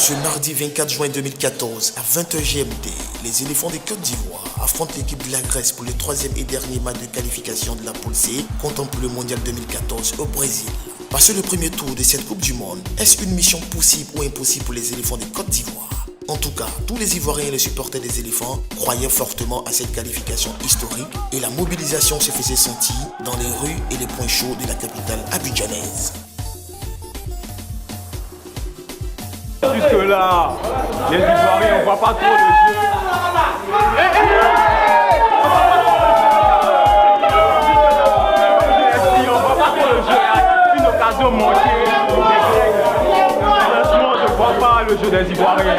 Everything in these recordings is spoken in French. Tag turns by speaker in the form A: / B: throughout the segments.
A: Ce mardi 24 juin 2014, à 20h GMT, les éléphants de Côte d'Ivoire affrontent l'équipe de la Grèce pour le troisième et dernier match de qualification de la poule C, comptant pour le mondial 2014 au Brésil. Passer le premier tour de cette Coupe du Monde, est-ce une mission possible ou impossible pour les éléphants de Côte d'Ivoire? En tout cas, tous les Ivoiriens et les supporters des éléphants croyaient fortement à cette qualification historique et la mobilisation se faisait sentir dans les rues et les points chauds de la capitale abidjanaise.
B: Jusque-là, les Ivoiriens, on voit pas trop le jeu. On voit pas trop le jeu. Une occasion manquée. Franchement, je ne vois pas le jeu des Ivoiriens.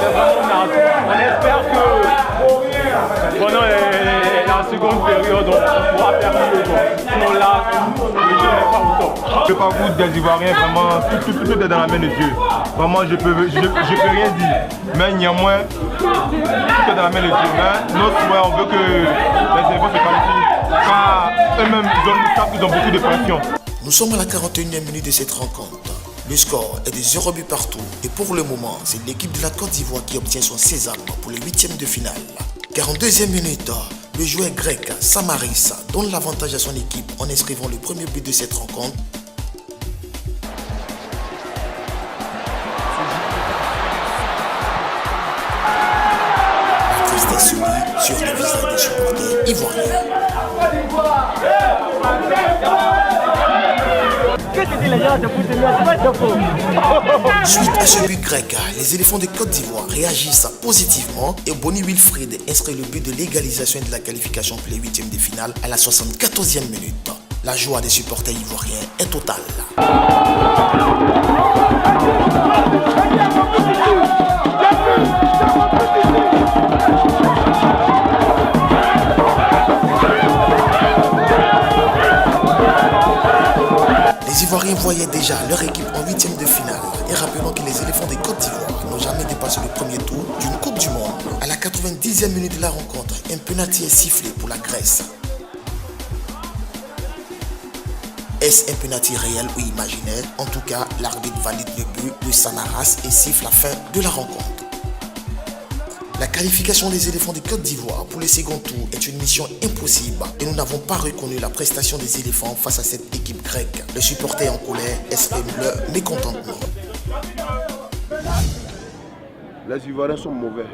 B: C'est vraiment naze. On espère que pendant la seconde période, on pourra faire mieux. Sinon là, le jeu n'est pas au top.
C: Le parcours des Ivoiriens, vraiment, tout est dans la main de Dieu. Vraiment, je peux rien dire. Mais néanmoins, tout est dans la main de Dieu. Mais notre souhait, on veut que les éléphants se qualifient. Car eux-mêmes, ils ont beaucoup de pression.
A: Nous sommes à la 41e minute de cette rencontre. Le score est de 0 but partout. Et pour le moment, c'est l'équipe de la Côte d'Ivoire qui obtient son sésame pour les huitièmes de finale. 42e minute, le joueur grec Samaris donne l'avantage à son équipe en inscrivant le premier but de cette rencontre. La tristesse se lit sur les visages des supporters ivoiriens. Suite à ce but grec, les éléphants de Côte d'Ivoire réagissent positivement et Bonny Wilfried inscrit le but de l'égalisation et de la qualification pour les huitièmes de finale à la 74e minute. La joie des supporters ivoiriens est totale. Les Ivoiriens voyaient déjà leur équipe en huitième de finale. Et rappelons que les éléphants des Côte d'Ivoire n'ont jamais dépassé le premier tour d'une Coupe du Monde. À la 90e minute de la rencontre, un penalty est sifflé pour la Grèce. Est-ce un penalty réel ou imaginaire? En tout cas, l'arbitre valide le but de Samaras et siffle la fin de la rencontre. La qualification des éléphants de Côte d'Ivoire pour le second tour est une mission impossible et nous n'avons pas reconnu la prestation des éléphants face à cette équipe grecque. Les supporters en colère expriment leur mécontentement.
D: Les Ivoiriens sont mauvais.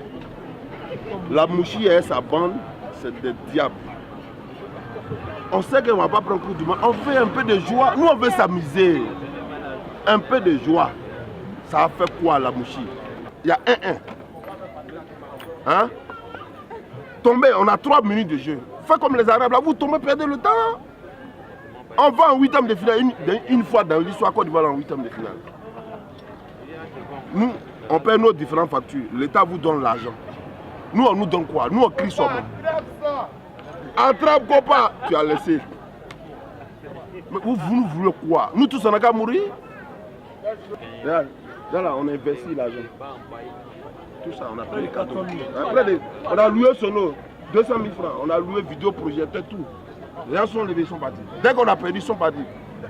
D: La Mouchi et sa bande, c'est des diables. On sait qu'on ne va pas prendre coup du monde. On fait un peu de joie. Nous, on veut s'amuser. Un peu de joie. Ça a fait quoi, la Mouchi? Il y a 1-1. Hein? Tombez, on a 3 minutes de jeu. Faites comme les Arabes, là, vous tombez, perdez le temps. On va en huitième de finale, une fois dans l'histoire Côte d'Ivoire en huitième de finale. Nous, on paie nos différentes factures. L'État vous donne l'argent. Nous, on nous donne quoi? Nous, on crie sur moi. Attrape copain, tu as laissé. Mais vous voulez quoi? Nous tous, on n'a qu'à mourir. Là, on a investi l'argent. Tout ça, on a pris les cadeaux. Après, on a loué sono, 200 000 francs. On a loué vidéo, projecteur, tout. Les gens sont levés, ils sont partis. Dès qu'on a perdu, ils sont partis.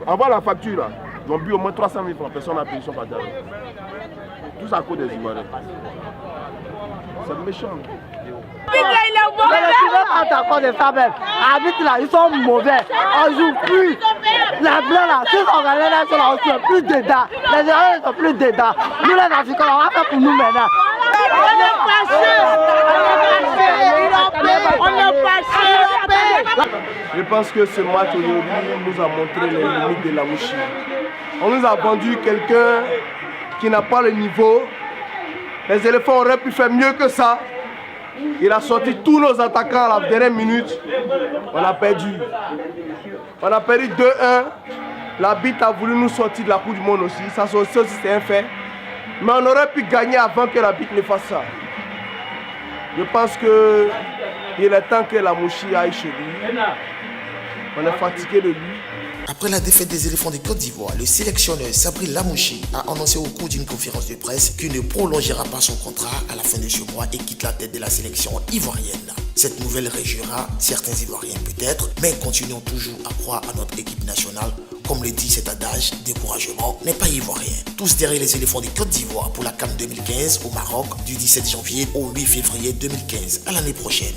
D: Avant la facture, là, ils ont bu au moins 300 000 francs. Personne n'a payé, ils sont partis. Tout ça à cause des Ivoiriens. C'est méchant.
E: Les attaquants de ça même, arbitres là, ils sont mauvais. On joue plus. Les blancs là, ceux qui organisent là, ils sont plus dedans. Les Ivoiriens sont plus dedans. Nous les Africains, on va faire pour nous maintenant.
D: Je pense que ce match aujourd'hui nous a montré les limites de la Mouchi. On nous a vendu quelqu'un qui n'a pas le niveau. Les éléphants auraient pu faire mieux que ça. Il a sorti tous nos attaquants à la dernière minute. On a perdu. On a perdu 2-1. L'arbitre a voulu nous sortir de la Coupe du Monde aussi. Ça aussi c'est un fait. Mais on aurait pu gagner avant que l'arbitre ne fasse ça. Je pense qu'il est temps que la Mouchi aille chez lui. On est fatigué de lui.
A: Après la défaite des éléphants de Côte d'Ivoire, le sélectionneur Sabri Lamouchi a annoncé au cours d'une conférence de presse qu'il ne prolongera pas son contrat à la fin de ce mois et quitte la tête de la sélection ivoirienne. Cette nouvelle réjouira certains Ivoiriens peut-être, mais continuons toujours à croire à notre équipe nationale Comme le dit cet adage, découragement n'est pas ivoirien. Tous derrière les éléphants de Côte d'Ivoire pour la CAN 2015 au Maroc du 17 janvier au 8 février 2015. À l'année prochaine.